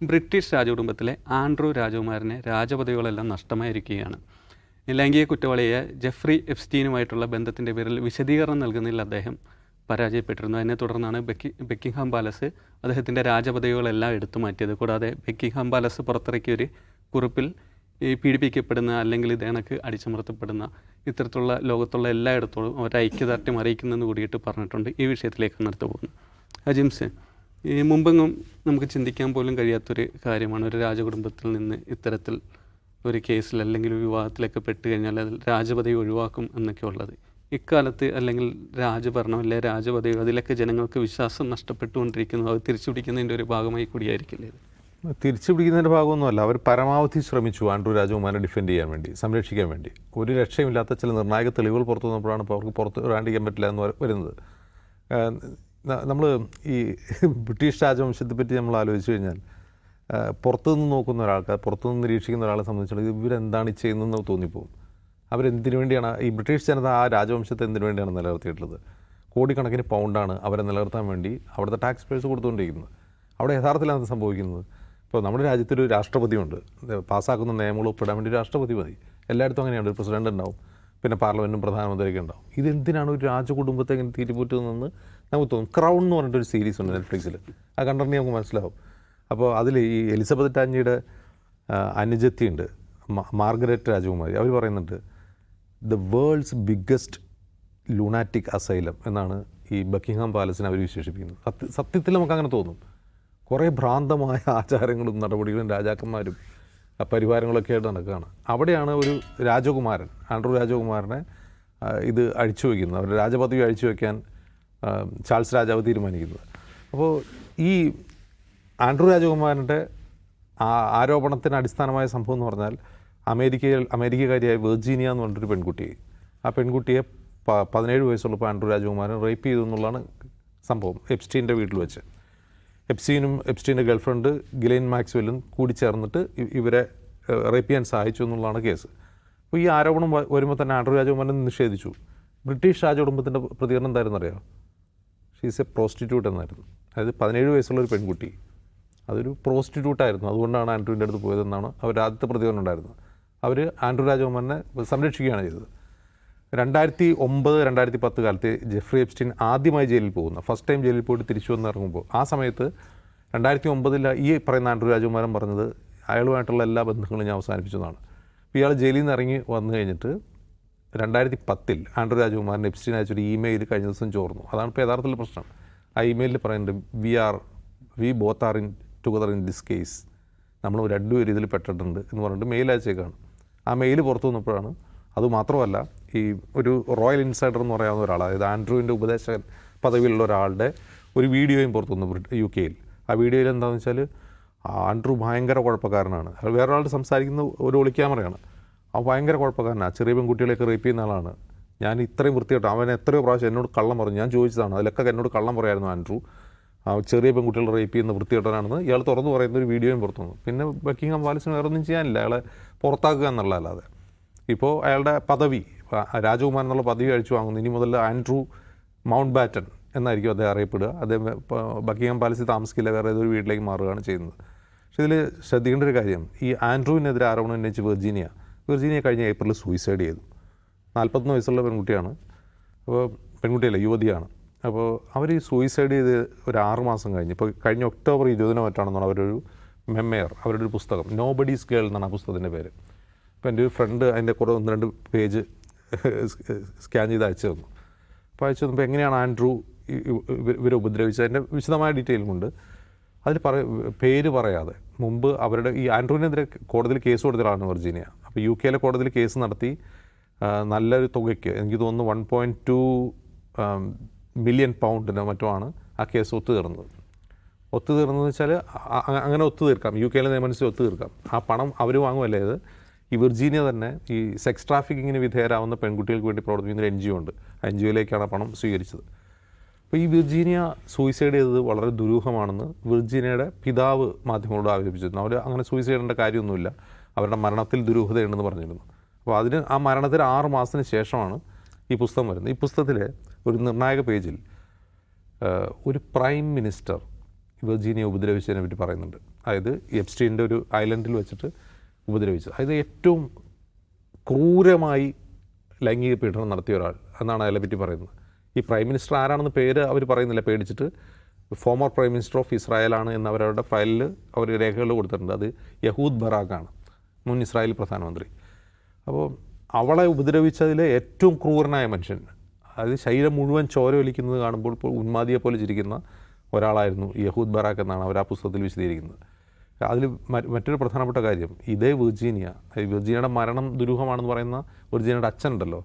British രാജകുടുംബത്തിലെ Andrew രാജകുമാരന് രാജപദവികളെല്ലാം നഷ്ടമായിരിക്കുകയാണ്. ലൈംഗിക കുറ്റവാളിയായ ജെഫ്രി എപ്സ്റ്റീനുമായിട്ടുള്ള ബന്ധത്തിൻ്റെ പേരിൽ വിശദീകരണം നൽകുന്നതിൽ അദ്ദേഹം പരാജയപ്പെട്ടിരുന്നു. അതിനെ തുടർന്നാണ് ബക്കിംഗ്ഹാം പാലസ് അദ്ദേഹത്തിൻ്റെ രാജപദവികളെല്ലാം എടുത്തു മാറ്റിയത്. കൂടാതെ ബക്കിംഗ്ഹാം പാലസ് പുറത്തിറക്കിയൊരു കുറിപ്പിൽ ഈ പീഡിപ്പിക്കപ്പെടുന്ന അല്ലെങ്കിൽ ഇതേണക്ക് അടിച്ചമർത്തപ്പെടുന്ന ഇത്തരത്തിലുള്ള ലോകത്തുള്ള എല്ലായിടത്തോളം അവരുടെ ഐക്യദാർഢ്യം അറിയിക്കുന്നതെന്ന് കൂടിയിട്ട് പറഞ്ഞിട്ടുണ്ട്. ഈ വിഷയത്തിലേക്ക് നടത്തു പോകുന്നു. അജിംസ്, ഈ മുമ്പെങ്ങും നമുക്ക് ചിന്തിക്കാൻ പോലും കഴിയാത്തൊരു കാര്യമാണ് ഒരു രാജകുടുംബത്തിൽ നിന്ന് ഇത്തരത്തിൽ ഒരു കേസിൽ അല്ലെങ്കിൽ വിവാഹത്തിലൊക്കെ പെട്ട് കഴിഞ്ഞാൽ അതിൽ രാജപദവി ഒഴിവാക്കും എന്നൊക്കെ ഉള്ളത്. ഇക്കാലത്ത് അല്ലെങ്കിൽ രാജഭരണം അല്ലെ രാജപദവി അതിലൊക്കെ ജനങ്ങൾക്ക് വിശ്വാസം നഷ്ടപ്പെട്ടുകൊണ്ടിരിക്കുന്നു. അത് തിരിച്ചുപിടിക്കുന്നതിൻ്റെ ഒരു ഭാഗമായി കൂടിയായിരിക്കില്ലേ? തിരിച്ചുപിടിക്കുന്നതിൻ്റെ ഭാഗമൊന്നുമല്ല. അവർ പരമാവധി ശ്രമിച്ചു ആൻഡ്രൂ രാജകുമാരനെ ഡിഫെൻഡ് ചെയ്യാൻ വേണ്ടി, സംരക്ഷിക്കാൻ വേണ്ടി. ഒരു രക്ഷയുമില്ലാത്ത ചില നിർണായക തെളിവുകൾ പുറത്തു വന്നപ്പോഴാണ് ഇപ്പോൾ അവർക്ക് പുറത്ത് വരാണ്ടിരിക്കാൻ പറ്റില്ല എന്ന് വരുന്നത്. നമ്മൾ ഈ ബ്രിട്ടീഷ് രാജവംശത്തെ പറ്റി നമ്മൾ ആലോചിച്ച് കഴിഞ്ഞാൽ പുറത്തുനിന്ന് നോക്കുന്ന ഒരാൾക്ക്, പുറത്തുനിന്ന് നിരീക്ഷിക്കുന്ന ഒരാളെ സംബന്ധിച്ചിടത്തോളം ഇവരെന്താണ് ചെയ്യുന്നതെന്ന് തോന്നിപ്പോകും. അവരെന്തിനു വേണ്ടിയാണ് ഈ ബ്രിട്ടീഷ് ജനത ആ രാജവംശത്തെ എന്തിനു വേണ്ടിയാണ് നിലനിർത്തിയിട്ടുള്ളത്? കോടിക്കണക്കിന് പൗണ്ടാണ് അവരെ നിലനിർത്താൻ വേണ്ടി അവിടുത്തെ ടാക്സ് പേഴ്സ് കൊടുത്തുകൊണ്ടിരിക്കുന്നത്. അവിടെ യഥാർത്ഥത്തിലാണ് അത് സംഭവിക്കുന്നത്. ഇപ്പോൾ നമ്മുടെ രാജ്യത്തൊരു രാഷ്ട്രപതിയുണ്ട്, പാസ്സാക്കുന്ന നിയമങ്ങൾ ഒപ്പിടാൻ വേണ്ടി ഒരു രാഷ്ട്രപതി മതി. എല്ലായിടത്തും അങ്ങനെയാണ്. ഒരു പ്രസിഡന്റ് ഉണ്ടാവും, പിന്നെ പാർലമെൻറ്റും പ്രധാനമന്ത്രിയൊക്കെ ഉണ്ടാവും. ഇതെന്തിനാണ് ഒരു രാജകുടുംബത്തെ ഇങ്ങനെ തീറ്റിപ്പൂറ്റുന്നതെന്ന് നമുക്ക് തോന്നും. ക്രൗൺ എന്ന് പറഞ്ഞിട്ടൊരു സീരീസ് ഉണ്ട് നെറ്റ്ഫ്ലിക്സിൽ, അത് കണ്ടിട്ടുണ്ടെങ്കിൽ നമുക്ക് മനസ്സിലാവും. അപ്പോൾ അതിൽ ഈ എലിസബത്ത് ആൻജിയുടെ അനുജത്തിയുണ്ട്, മാർഗരറ്റ് രാജകുമാരി. അവർ പറയുന്നുണ്ട് ദ വേൾഡ്സ് ബിഗ്ഗസ്റ്റ് ലൂണാറ്റിക് അസൈലം എന്നാണ് ഈ ബക്കിംഗ്ഹാം പാലസിനെ അവർ വിശേഷിപ്പിക്കുന്നത്. സത്യത്തിൽ നമുക്കങ്ങനെ തോന്നും. കുറേ ഭ്രാന്തമായ ആചാരങ്ങളും നടപടികളും രാജാക്കന്മാരും പരിവാരങ്ങളൊക്കെ ആയിട്ട് നടക്കുകയാണ്. അവിടെയാണ് ഒരു രാജകുമാരൻ, ആൻഡ്രൂ രാജകുമാരനെ ഇത് അഴിച്ചു വയ്ക്കുന്നത്, അവരുടെ രാജപദവി അഴിച്ചു വയ്ക്കാൻ ചാൾസ് രാജാവ് തീരുമാനിക്കുന്നത്. അപ്പോൾ ഈ ആൻഡ്രൂ രാജകുമാരൻ്റെ ആരോപണത്തിന് അടിസ്ഥാനമായ സംഭവം എന്ന് പറഞ്ഞാൽ അമേരിക്കക്കാരിയായ വെർജീനിയ എന്ന് പറഞ്ഞിട്ടൊരു പെൺകുട്ടിയെ, ആ പെൺകുട്ടിയെ 17 വയസ്സുള്ളപ്പോൾ ആൻഡ്രൂ രാജകുമാരൻ റേപ്പ് ചെയ്തു എന്നുള്ളതാണ് സംഭവം. എപ്സ്റ്റീൻ്റെ വീട്ടിൽ വെച്ച് എപ്സ്റ്റീൻ്റെ ഗേൾഫ്രണ്ട് ഗിലെയിൻ മാക്സ്വെല്ലും കൂടി ചേർന്നിട്ട് ഇവരെ റേപ്പ് ചെയ്യാൻ സഹായിച്ചു എന്നുള്ളതാണ് കേസ്. അപ്പോൾ ഈ ആരോപണം വരുമ്പോൾ തന്നെ ആൻഡ്രൂ രാജകുമാരൻ നിഷേധിച്ചു. ബ്രിട്ടീഷ് രാജകുടുംബത്തിൻ്റെ പ്രതികരണം എന്തായിരുന്നു അറിയാം? ഷീസ് എ പ്രോസ്റ്റിറ്റ്യൂട്ട് എന്നായിരുന്നു. അതായത് 17 വയസ്സുള്ളൊരു പെൺകുട്ടി, അതൊരു പ്രോസ്റ്റിറ്റ്യൂട്ടായിരുന്നു, അതുകൊണ്ടാണ് ആൻഡ്രൂവിൻ്റെ അടുത്ത് പോയതെന്നാണ് അവരുടെ ആദ്യത്തെ പ്രതികരണം ഉണ്ടായിരുന്നത്. അവർ ആൻഡ്രൂ രാജകുമാരനെ സംരക്ഷിക്കുകയാണ് ചെയ്തത്. 2009-2010 കാലത്ത് ജെഫ്രി എപ്സ്റ്റീൻ ആദ്യമായി ജയിലിൽ പോകുന്നു. ഫസ്റ്റ് ടൈം ജയിലിൽ പോയിട്ട് തിരിച്ചു വന്നിറങ്ങുമ്പോൾ ആ സമയത്ത് 2009 ഈ പറയുന്ന ആൻഡ്രൂ രാജകുമാരൻ പറഞ്ഞത് അയാളുമായിട്ടുള്ള എല്ലാ ബന്ധങ്ങളും ഞാൻ അവസാനിപ്പിച്ചതാണ്. അപ്പോൾ ഇയാൾ ജയിലിൽ നിന്ന് ഇറങ്ങി വന്നു കഴിഞ്ഞിട്ട് 2010 ആൻഡ്രൂ രാജകുമാരൻ എപ്സ്റ്റീൻ അയച്ചൊരു ഇമെയിൽ കഴിഞ്ഞ ദിവസം ചോർന്നു. അതാണ് ഇപ്പോൾ യഥാർത്ഥത്തിൽ പ്രശ്നം. ആ ഇമെയിലിൽ പറയുന്നുണ്ട് we both are together in this case, നമ്മൾ രണ്ടുപേരും ഇതിൽ പെട്ടിട്ടുണ്ട് എന്ന് പറഞ്ഞിട്ട് മെയിൽ അയച്ചേക്കാണ്. ആ മെയിൽ പുറത്തു വന്നപ്പോഴാണ്, അതുമാത്രമല്ല ഈ ഒരു റോയൽ ഇൻസൈഡർ എന്ന് പറയാവുന്ന ഒരാൾ, അതായത് ആൻഡ്രൂവിൻ്റെ ഉപദേശകൻ പദവിയിലുള്ള ഒരാളുടെ ഒരു വീഡിയോയും പുറത്തു വന്നു UK. ആ വീഡിയോയിൽ എന്താണെന്ന് വെച്ചാൽ ആൻഡ്രൂ ഭയങ്കര കുഴപ്പക്കാരനാണ്. വേറൊരാളുടെ സംസാരിക്കുന്ന ഒരു ഒളിക്യാമറയാണ്. ആ ഭയങ്കര കുഴപ്പക്കാരനാണ്, ചെറിയ പെൺകുട്ടികളെയൊക്കെ റേപ്പ് ചെയ്യുന്ന ആളാണ്. ഞാൻ ഇത്രയും വൃത്തിയായിട്ട് അവൻ എത്രയോ പ്രാവശ്യം എന്നോട് കള്ളം പറഞ്ഞു, ഞാൻ ചോദിച്ചതാണ്, അതിലൊക്കെ എന്നോട് കള്ളം പറയായിരുന്നു ആൻഡ്രൂ. ആ ചെറിയ പെൺകുട്ടികളെ റേപ്പ് ചെയ്യുന്ന വൃത്തികെട്ടനാണെന്ന് ഇയാൾ തുറന്നു പറയുന്ന ഒരു വീഡിയോയും പുറത്തു വന്നു. പിന്നെ ബക്കിംഗ്ഹാം പാലസിന് വേറെ ഒന്നും ചെയ്യാനില്ല, അയാളെ പുറത്താക്കുക എന്നുള്ളതല്ലാതെ. ഇപ്പോൾ അയാളുടെ പദവി, രാജകുമാരൻ എന്നുള്ള പദവി അഴിച്ചു വാങ്ങുന്നു. ഇനി മുതൽ ആൻഡ്രൂ മൗണ്ട് ബാറ്റൻ എന്നായിരിക്കും അദ്ദേഹം അറിയപ്പെടുക. അദ്ദേഹം ബക്കിംഗ്ഹാം പാലസിൽ താമസിക്കില്ല, വേറെ ഏതൊരു വീട്ടിലേക്ക് മാറുകയാണ് ചെയ്യുന്നത്. പക്ഷേ ഇതിൽ ശ്രദ്ധിക്കേണ്ട ഒരു കാര്യം, ഈ ആൻഡ്രൂവിനെതിരെ ആരോപണം ഉന്നയിച്ച് വെർജീനിയ കഴിഞ്ഞ ഏപ്രിലിൽ സൂയിസൈഡ് ചെയ്തു. 41 വയസ്സുള്ള പെൺകുട്ടിയാണ്. അപ്പോൾ പെൺകുട്ടിയല്ല, യുവതിയാണ്. അപ്പോൾ അവർ ഈ സൂയിസൈഡ് ചെയ്ത് ഒരു 6 മാസം കഴിഞ്ഞ്, ഇപ്പോൾ കഴിഞ്ഞ ഒക്ടോബർ 20 മറ്റാണെന്നാണ് അവരൊരു മെമ്മയർ, അവരുടെ ഒരു പുസ്തകം, നോബഡീസ് ഗേൾ എന്നാണ് ആ പുസ്തകത്തിൻ്റെ പേര്. അപ്പോൾ എൻ്റെ ഒരു ഫ്രണ്ട് അതിൻ്റെ കുറേ 1-2 പേജ് സ്കാൻ ചെയ്ത് അയച്ചു തന്നു. അപ്പോൾ അയച്ചു തന്നപ്പോൾ എങ്ങനെയാണ് ആൻഡ്രൂ ഇവരെ ഉപദ്രവിച്ചത് അതിൻ്റെ വിശദമായ ഡീറ്റെയിലും ഉണ്ട്. അതിൽ പേര് പറയാതെ മുമ്പ് അവരുടെ ഈ ആൻഡ്രൂവിനെതിരെ കോടതിയിൽ കേസ് കൊടുത്തതാണ് വെർജീനിയ. അപ്പോൾ UK കോടതിയിൽ കേസ് നടത്തി നല്ലൊരു തുകയ്ക്ക്, എനിക്ക് തോന്നുന്നു 1.2 മില്യൺ പൗണ്ടിനോ മറ്റോ ആണ് ആ കേസ് ഒത്തുതീർന്നതെന്ന് വെച്ചാൽ അങ്ങനെ ഒത്തുതീർക്കാം, UK നിയമമനുസരിച്ച് ഒത്തുതീർക്കാം. ആ പണം അവർ വാങ്ങുമല്ലേ. ഇത് ഈ വെർജീനിയ തന്നെ ഈ സെക്സ് ട്രാഫിക്കിങ്ങിന് വിധേയരാവുന്ന പെൺകുട്ടികൾക്ക് വേണ്ടി പ്രവർത്തിക്കുന്ന ഒരു NGO ഉണ്ട്. ആ NGOയിലേക്കാണ് ആ പണം സ്വീകരിച്ചത്. അപ്പോൾ ഈ വെർജീനിയ സൂയിസൈഡ് ചെയ്തത് വളരെ ദുരൂഹമാണെന്ന് വെർജീനിയയുടെ പിതാവ് മാധ്യമങ്ങളോട് ആരോപിച്ചിരുന്നു. അവർ അങ്ങനെ സൂയിസൈഡ് ചെയ്യേണ്ട കാര്യമൊന്നുമില്ല, അവരുടെ മരണത്തിൽ ദുരൂഹതയുണ്ടെന്ന് പറഞ്ഞിരുന്നു. അപ്പോൾ ആ മരണത്തിന് 6 മാസത്തിന് ശേഷമാണ് ഈ പുസ്തകം വരുന്നത്. ഈ പുസ്തകത്തിലെ ഒരു നിർണായക പേജിൽ ഒരു പ്രൈം മിനിസ്റ്റർ വെർജീനിയ ഉപദ്രവിച്ചതിനെ പറ്റി പറയുന്നുണ്ട്. അതായത് എപ്സ്റ്റീൻ്റെ ഒരു ഐലൻഡിൽ വെച്ചിട്ട് ഉപദ്രവിച്ചത്. അതായത് ഏറ്റവും ക്രൂരമായി ലൈംഗിക പീഡനം നടത്തിയ ഒരാൾ എന്നാണ് അയാളെ പറ്റി പറയുന്നത്. ഈ പ്രൈം മിനിസ്റ്റർ ആരാണെന്ന് പേര് അവർ പറയുന്നില്ല, പേടിച്ചിട്ട് ഫോമർ പ്രൈം മിനിസ്റ്റർ ഓഫ് ഇസ്രായേലാണ് എന്ന് അവരുടെ ഫയലിൽ അവർ രേഖകൾ കൊടുത്തിട്ടുണ്ട്. അത് യഹൂദ് ബറാഖാണ്, മുൻ ഇസ്രായേൽ പ്രധാനമന്ത്രി. അപ്പോൾ അവളെ ഉപദ്രവിച്ചതിൽ ഏറ്റവും ക്രൂരനായ മനുഷ്യൻ, അതായത് ശരീരം മുഴുവൻ ചോര ഒലിക്കുന്നത് കാണുമ്പോൾ ഇപ്പോൾ ഉന്മാദിയെ പോലെ ചിരിക്കുന്ന ഒരാളായിരുന്നു യഹൂദ് ബറാഖ് എന്നാണ് അവർ ആ പുസ്തകത്തിൽ വിശദീകരിക്കുന്നത്. അതിൽ മറ്റൊരു പ്രധാനപ്പെട്ട കാര്യം, ഇതേ വെർജീനിയയുടെ മരണം ദുരൂഹമാണെന്ന് പറയുന്ന വെർജീനിയയുടെ അച്ഛനുണ്ടല്ലോ,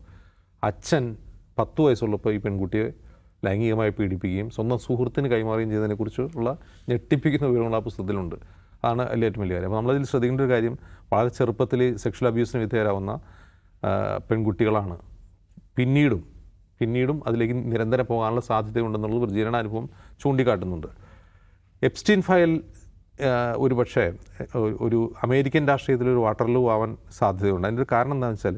അച്ഛൻ 10 വയസ്സുള്ളപ്പോൾ ഈ പെൺകുട്ടിയെ ലൈംഗികമായി പീഡിപ്പിക്കുകയും സ്വന്തം സുഹൃത്തിന് കൈമാറുകയും ചെയ്തതിനെക്കുറിച്ചുള്ള ഞെട്ടിപ്പിക്കുന്ന വിവരങ്ങൾ ആ പുസ്തകത്തിലുണ്ട്. അതാണ് അതിൽ ഏറ്റവും വലിയ കാര്യം. അപ്പോൾ നമ്മളതിൽ ശ്രദ്ധിക്കേണ്ട ഒരു കാര്യം, വളരെ ചെറുപ്പത്തിൽ സെക്ഷൽ അബ്യൂസിന് വിധേയരാകുന്ന പെൺകുട്ടികളാണ് പിന്നീടും അതിലേക്ക് നിരന്തരം പോകാനുള്ള സാധ്യതയുണ്ടെന്നുള്ളത് വെർജീനിയയുടെ അനുഭവം ചൂണ്ടിക്കാട്ടുന്നുണ്ട്. എപ്സ്റ്റീൻ ഫയൽ ഒരു പക്ഷേ ഒരു അമേരിക്കൻ രാഷ്ട്രീയത്തിലൊരു വാട്ടർലൂ ആവാൻ സാധ്യതയുണ്ട്. അതിൻ്റെ ഒരു കാരണം എന്താണെന്ന് വെച്ചാൽ,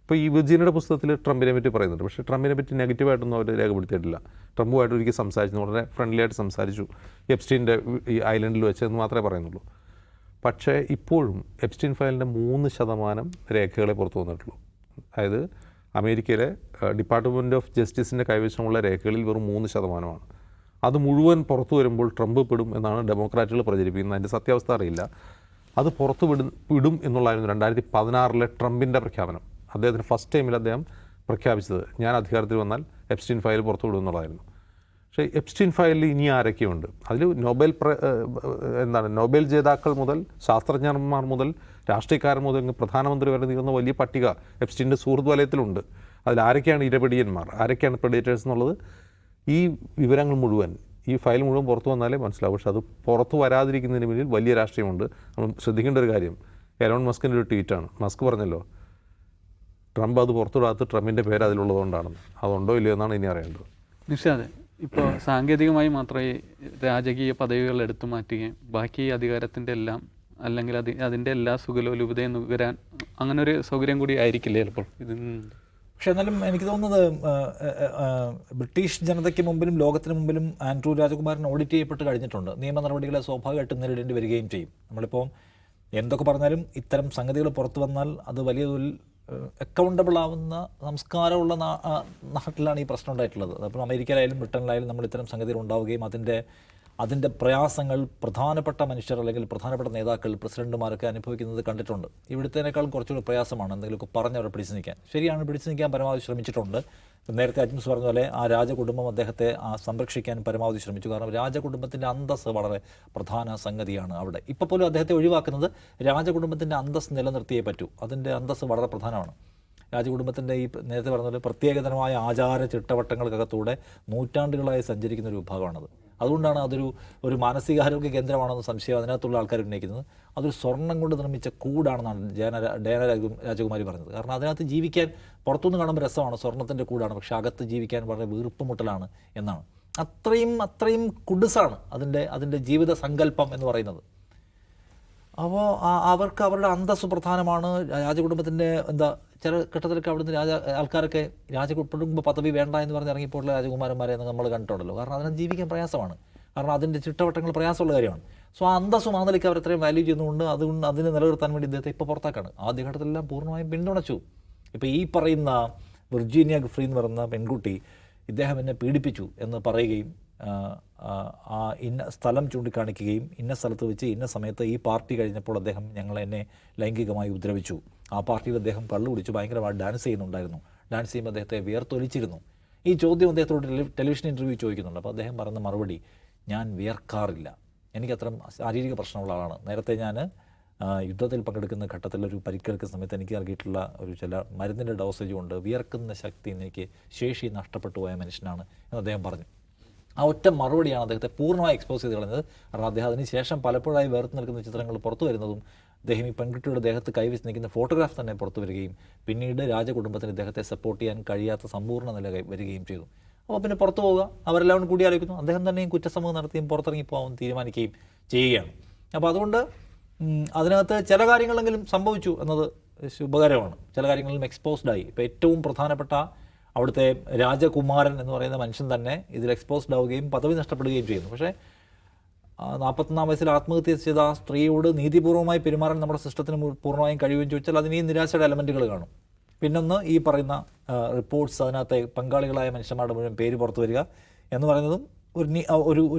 ഇപ്പോൾ ഈ വെർജീനിയയുടെ പുസ്തകത്തിൽ ട്രംപിനെ പറ്റി പറയുന്നുണ്ട്, പക്ഷേ ട്രംപിനെ പറ്റി നെഗറ്റീവായിട്ടൊന്നും അവർ രേഖപ്പെടുത്തിയിട്ടില്ല. ട്രംപുമായിട്ട് ഒരിക്കൽ സംസാരിച്ചു, വളരെ ഫ്രണ്ട്ലി ആയിട്ട് സംസാരിച്ചു എപ്സ്റ്റീൻ്റെ ഈ ഐലൻഡിൽ വെച്ചതെന്ന് മാത്രമേ പറയുന്നുള്ളൂ. പക്ഷേ ഇപ്പോഴും എപ്സ്റ്റീൻ ഫയലിൻ്റെ 3% രേഖകളെ പുറത്തു വന്നിട്ടുള്ളൂ. അതായത് അമേരിക്കയിലെ ഡിപ്പാർട്ട്മെൻറ്റ് ഓഫ് ജസ്റ്റിസിൻ്റെ കൈവശമുള്ള രേഖകളിൽ വെറും 3%. അത് മുഴുവൻ പുറത്തു വരുമ്പോൾ ട്രംപ് പെടും എന്നാണ് ഡെമോക്രാറ്റുകൾ പ്രചരിപ്പിക്കുന്നത്. അതിൻ്റെ സത്യാവസ്ഥ അറിയില്ല. അത് പുറത്തു വിടും എന്നുള്ളതായിരുന്നു 2016 ട്രംപിൻ്റെ പ്രഖ്യാപനം. അദ്ദേഹത്തിന് ഫസ്റ്റ് ടൈമിൽ അദ്ദേഹം പ്രഖ്യാപിച്ചത്, ഞാൻ അധികാരത്തിൽ വന്നാൽ എപ്സ്റ്റീൻ ഫയൽ പുറത്തു വിടും എന്നുള്ളതായിരുന്നു. പക്ഷേ എപ്സ്റ്റീൻ ഫയലിൽ ഇനി ആരൊക്കെയുണ്ട്? അതിൽ നോബൽ ജേതാക്കൾ മുതൽ ശാസ്ത്രജ്ഞന്മാർ മുതൽ രാഷ്ട്രീയക്കാർ മുതൽ പ്രധാനമന്ത്രി വരെ നീങ്ങുന്ന വലിയ പട്ടിക എപ്സ്റ്റീൻ്റെ സുഹൃത്ത് വലയത്തിലുണ്ട്. അതിലാരൊക്കെയാണ് ഇരപിടിയന്മാർ, ആരൊക്കെയാണ് പ്രെഡേറ്റേഴ്സ് എന്നുള്ളത്, ഈ വിവരങ്ങൾ മുഴുവൻ, ഈ ഫയൽ മുഴുവൻ പുറത്തു വന്നാലേ മനസ്സിലാവും. പക്ഷെ അത് പുറത്തു വരാതിരിക്കുന്നതിന് പിന്നിൽ വലിയ രാഷ്ട്രീയമുണ്ട്. നമ്മൾ ശ്രദ്ധിക്കേണ്ട ഒരു കാര്യം, എലോൺ മസ്കിൻ്റെ ഒരു ട്വീറ്റാണ്. മസ്ക് പറഞ്ഞല്ലോ, ട്രംപ് അത് പുറത്തുവിടാത്ത ട്രംപിൻ്റെ പേര് അതിലുള്ളതുകൊണ്ടാണെന്ന്. അതുണ്ടോ ഇല്ലയോ എന്നാണ് ഇനി അറിയേണ്ടത്. നിഷാദ്, ഇപ്പോൾ സാങ്കേതികമായി മാത്രമേ രാജകീയ പദവികൾ എടുത്തു മാറ്റുകയും ബാക്കി അധികാരത്തിൻ്റെ എല്ലാം, അല്ലെങ്കിൽ അതിൻ്റെ എല്ലാ സുഖലോലുപതയും നുകരാൻ അങ്ങനെ ഒരു സൗകര്യം കൂടി ആയിരിക്കില്ലേ ചിലപ്പോൾ ഇത്? പക്ഷെ എന്നാലും എനിക്ക് തോന്നുന്നത് ബ്രിട്ടീഷ് ജനതയ്ക്ക് മുമ്പിലും ലോകത്തിന് മുമ്പിലും ആൻഡ്രൂ രാജകുമാരൻ ഓഡിറ്റ് ചെയ്യപ്പെട്ട് കഴിഞ്ഞിട്ടുണ്ട്. നിയമ നടപടികളെ സ്വാഭാവികമായിട്ടും നേരിടേണ്ടി വരികയും ചെയ്യും. നമ്മളിപ്പോൾ എന്തൊക്കെ പറഞ്ഞാലും ഇത്തരം സംഗതികൾ പുറത്തു വന്നാൽ അത് വലിയ അക്കൗണ്ടബിൾ ആവുന്ന സംസ്കാരമുള്ള നാട്ടിലാണ് ഈ പ്രശ്നം ഉണ്ടായിട്ടുള്ളത്. അപ്പോൾ അമേരിക്കയിലായാലും ബ്രിട്ടനിലായാലും നമ്മൾ ഇത്തരം സംഗതികൾ ഉണ്ടാവുകയും അതിൻ്റെ പ്രയാസങ്ങൾ പ്രധാനപ്പെട്ട മനുഷ്യർ അല്ലെങ്കിൽ പ്രധാനപ്പെട്ട നേതാക്കൾ, പ്രസിഡന്റുമാരൊക്കെ അനുഭവിക്കുന്നത് കണ്ടിട്ടുണ്ട്. ഇവിടുത്തേനേക്കാളും കുറച്ചുകൂടി പ്രയാസമാണ് എന്തെങ്കിലുമൊക്കെ പറഞ്ഞവരെ പിടിച്ചു നിൽക്കാൻ. ശരിയാണ്, പിടിച്ചു നിൽക്കാൻ പരമാവധി ശ്രമിച്ചിട്ടുണ്ട്. നേരത്തെ അജ്മസ് പറഞ്ഞ പോലെ ആ രാജകുടുംബം അദ്ദേഹത്തെ സംരക്ഷിക്കാൻ പരമാവധി ശ്രമിച്ചു. കാരണം രാജകുടുംബത്തിൻ്റെ അന്തസ്സ് വളരെ പ്രധാന സംഗതിയാണ് അവിടെ. ഇപ്പോൾ പോലും അദ്ദേഹത്തെ ഒഴിവാക്കുന്നത് രാജകുടുംബത്തിൻ്റെ അന്തസ്സ് നിലനിർത്തിയേ പറ്റൂ. അതിൻ്റെ അന്തസ്സ് വളരെ പ്രധാനമാണ്. രാജകുടുംബത്തിൻ്റെ ഈ നേരത്തെ പറഞ്ഞ പ്രത്യേകതരമായ ആചാര ചിട്ടവട്ടങ്ങൾക്കകത്തൂടെ നൂറ്റാണ്ടുകളായി സഞ്ചരിക്കുന്ന ഒരു വിഭാഗമാണത്. അതുകൊണ്ടാണ് ഒരു മാനസികാരോഗ്യ കേന്ദ്രമാണെന്ന് സംശയം അതിനകത്തുള്ള ആൾക്കാർ ഉന്നയിക്കുന്നത്. അതൊരു സ്വർണ്ണം കൊണ്ട് നിർമ്മിച്ച കൂടാണെന്നാണ് ഡയാന രാജകുമാരി പറഞ്ഞത്. കാരണം അതിനകത്ത് ജീവിക്കാൻ പുറത്തുനിന്ന് കാണുമ്പോൾ രസമാണ്, സ്വർണ്ണത്തിൻ്റെ കൂടാണ്, പക്ഷേ അകത്ത് ജീവിക്കാൻ വളരെ വീർപ്പുമുട്ടലാണ് എന്നാണ്. അത്രയും കുടുസാണ് അതിൻ്റെ ജീവിത സങ്കല്പം എന്ന് പറയുന്നത്. അപ്പോൾ അവർക്ക് അവരുടെ അന്തസ്സ് പ്രധാനമാണ്. രാജകുടുംബത്തിൻ്റെ ചില ഘട്ടത്തിലൊക്കെ അവിടുന്ന് ആൾക്കാരൊക്കെ രാജകുടുംബ പദവി വേണ്ട എന്ന് പറഞ്ഞ് ഇറങ്ങിപ്പോയിട്ടുള്ള രാജകുമാരന്മാരെ നമ്മൾ കണ്ടിട്ടുണ്ടല്ലോ. കാരണം അതിനെ ജീവിക്കാൻ പ്രയാസമാണ്. കാരണം അതിൻ്റെ ചിട്ടവട്ടങ്ങൾ പ്രയാസമുള്ള കാര്യമാണ്. സോ ആ അന്തസ്സും ആ നിലയ്ക്ക് അവരത്രയും വാല്യൂ ചെയ്യുന്നതുകൊണ്ട് അതിനെ നിലനിർത്താൻ വേണ്ടി ഇദ്ദേഹത്തെ ഇപ്പോൾ പുറത്താക്കാണ്. ആദ്യഘട്ടത്തിലെല്ലാം പൂർണ്ണമായും പിന്തുണച്ചു. ഇപ്പോൾ ഈ പറയുന്ന വിർജീനിയ ഗിഫ്രി എന്ന് പറയുന്ന പെൺകുട്ടി ഇദ്ദേഹം എന്നെ പീഡിപ്പിച്ചു എന്ന് പറയുകയും ആ ഇന്ന സ്ഥലം ചൂണ്ടിക്കാണിക്കുകയും ഇന്ന സ്ഥലത്ത് വെച്ച് ഇന്ന സമയത്ത് ഈ പാർട്ടി കഴിഞ്ഞപ്പോൾ അദ്ദേഹം എന്നെ ലൈംഗികമായി ഉപദ്രവിച്ചു, ആ പാർട്ടിയിൽ അദ്ദേഹം കള്ളു കുടിച്ചു, ഭയങ്കരമായി ഡാൻസ് ചെയ്യുന്നുണ്ടായിരുന്നു, ഡാൻസ് ചെയ്യുമ്പോൾ അദ്ദേഹത്തെ വിയർത്തൊലിച്ചിരുന്നു. ഈ ചോദ്യം അദ്ദേഹത്തോട് ടെലിവിഷൻ ഇൻ്റർവ്യൂ ചോദിക്കുന്നുണ്ട്. അപ്പോൾ അദ്ദേഹം പറയുന്ന മറുപടി, ഞാൻ വിയർക്കാറില്ല, എനിക്കത്ര ശാരീരിക പ്രശ്നമുള്ള ആളാണ്. നേരത്തെ ഞാൻ യുദ്ധത്തിൽ പങ്കെടുക്കുന്ന ഘട്ടത്തിലൊരു പരിക്കേൽക്കുന്ന സമയത്ത് എനിക്ക് നൽകിയിട്ടുള്ള ചില മരുന്നിൻ്റെ ഡോസേജ് കൊണ്ട് വിയർക്കുന്ന ശക്തി, എനിക്ക് ശേഷി നഷ്ടപ്പെട്ടു പോയ മനുഷ്യനാണ് എന്ന് അദ്ദേഹം പറഞ്ഞു. ആ ഒറ്റ മറുപടിയാണ് അദ്ദേഹത്തെ പൂർണ്ണമായി എക്സ്പോസ് ചെയ്ത് കളഞ്ഞത്. കാരണം അദ്ദേഹം അതിന് ശേഷം പലപ്പോഴായി വേർത്ത് നിൽക്കുന്ന ചിത്രങ്ങൾ പുറത്തു വരുന്നതും അദ്ദേഹം ഈ പെൺകുട്ടിയുടെ ദേഹത്ത് കൈവച്ച് നിൽക്കുന്ന ഫോട്ടോഗ്രാഫ് തന്നെ പുറത്തു വരികയും പിന്നീട് രാജകുടുംബത്തിന് ഇദ്ദേഹത്തെ സപ്പോർട്ട് ചെയ്യാൻ കഴിയാത്ത സമ്പൂർണ്ണ നില വരികയും ചെയ്തു. അപ്പോൾ പിന്നെ പുറത്തു പോവുക, അവരെല്ലാം കൂടി ആലോചിക്കുന്നു, അദ്ദേഹം തന്നെയും കുറ്റസമ്മതം നടത്തിയും പുറത്തിറങ്ങി പോകാൻ തീരുമാനിക്കുകയും ചെയ്യുകയാണ്. അപ്പോൾ അതുകൊണ്ട് അതിനകത്ത് ചില കാര്യങ്ങളെങ്കിലും സംഭവിച്ചു എന്നത് ഉപകാരമാണ്. ചില കാര്യങ്ങളിലും എക്സ്പോസ്ഡായി. ഇപ്പോൾ ഏറ്റവും പ്രധാനപ്പെട്ട അവിടുത്തെ രാജകുമാരൻ എന്ന് പറയുന്ന മനുഷ്യൻ തന്നെ ഇതിൽ എക്സ്പോസ്ഡ് ആവുകയും പദവി നഷ്ടപ്പെടുകയും ചെയ്യുന്നു. പക്ഷേ 41-ാം വയസ്സിൽ ആത്മഹത്യ ചെയ്ത ആ സ്ത്രീയോട് നീതിപൂർവ്വമായി പെരുമാറാൻ നമ്മുടെ സിസ്റ്റത്തിന് പൂർണ്ണമായും കഴിയുമെന്ന് ചോദിച്ചാൽ അതിന് ഈ നിരാശയുടെ എലമെൻറ്റുകൾ കാണും. പിന്നൊന്ന് ഈ പറയുന്ന റിപ്പോർട്ട്സ്, അതിനകത്തെ പങ്കാളികളായ മനുഷ്യന്മാരുടെ മുഴുവൻ പേര് പുറത്തു വരിക എന്ന് പറയുന്നതും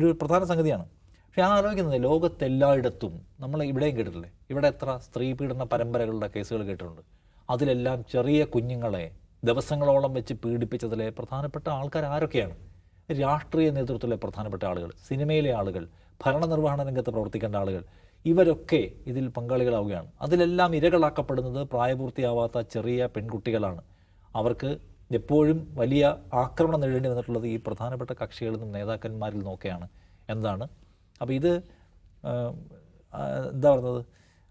ഒരു പ്രധാന സംഗതിയാണ്. പക്ഷേ ഞാൻ ആലോചിക്കുന്നത്, ലോകത്തെല്ലായിടത്തും നമ്മൾ ഇവിടെയും കേട്ടിട്ടില്ലേ, ഇവിടെ എത്ര സ്ത്രീ പീഡന പരമ്പരകളുടെ കേസുകൾ കേട്ടിട്ടുണ്ട്. അതിലെല്ലാം ചെറിയ കുഞ്ഞുങ്ങളെ ദിവസങ്ങളോളം വെച്ച് പീഡിപ്പിച്ചതിലെ പ്രധാനപ്പെട്ട ആൾക്കാർ ആരൊക്കെയാണ്? രാഷ്ട്രീയ നേതൃത്വത്തിലെ പ്രധാനപ്പെട്ട ആളുകൾ, സിനിമയിലെ ആളുകൾ, ഭരണനിർവഹണ രംഗത്ത് പ്രവർത്തിക്കേണ്ട ആളുകൾ, ഇവരൊക്കെ ഇതിൽ പങ്കാളികളാവുകയാണ്. അതിലെല്ലാം ഇരകളാക്കപ്പെടുന്നത് പ്രായപൂർത്തിയാവാത്ത ചെറിയ പെൺകുട്ടികളാണ്. അവർക്ക് എപ്പോഴും വലിയ ആക്രമണം നേരിടേണ്ടി വന്നിട്ടുള്ളത് ഈ പ്രധാനപ്പെട്ട കക്ഷികളിൽ നിന്നും നേതാക്കന്മാരിൽ നിന്നൊക്കെയാണ് എന്നതാണ്. അപ്പോൾ ഇത് എന്താ പറയുന്നത്,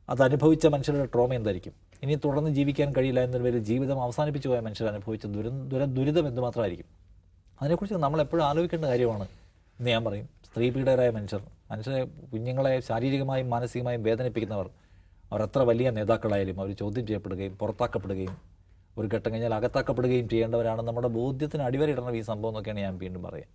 അതനുഭവിച്ച മനുഷ്യരുടെ ട്രോമ എന്തായിരിക്കും? ഇനി തുടർന്ന് ജീവിക്കാൻ കഴിയില്ല എന്നൊരു പേരിൽ ജീവിതം അവസാനിപ്പിച്ചു പോയ മനുഷ്യർ അനുഭവിച്ച ദുരിതം എന്തുമാത്രമായിരിക്കും? അതിനെക്കുറിച്ച് നമ്മളെപ്പോഴും ആലോചിക്കേണ്ട കാര്യമാണ് എന്ന് ഞാൻ പറയും. സ്ത്രീ പീഡകരായ മനുഷ്യരെ, കുഞ്ഞുങ്ങളെ ശാരീരികമായും മാനസികമായും വേദനിപ്പിക്കുന്നവർ, അവർ എത്ര വലിയ നേതാക്കളായാലും അവർ ചോദ്യം ചെയ്യപ്പെടുകയും പുറത്താക്കപ്പെടുകയും ഒരു ഘട്ടം കഴിഞ്ഞാൽ അകത്താക്കപ്പെടുകയും ചെയ്യേണ്ടവരാണ്. നമ്മുടെ ബോധ്യത്തിന് അടിവരയിടണം ഈ സംഭവം എന്നൊക്കെയാണ് ഞാൻ വീണ്ടും പറയുക.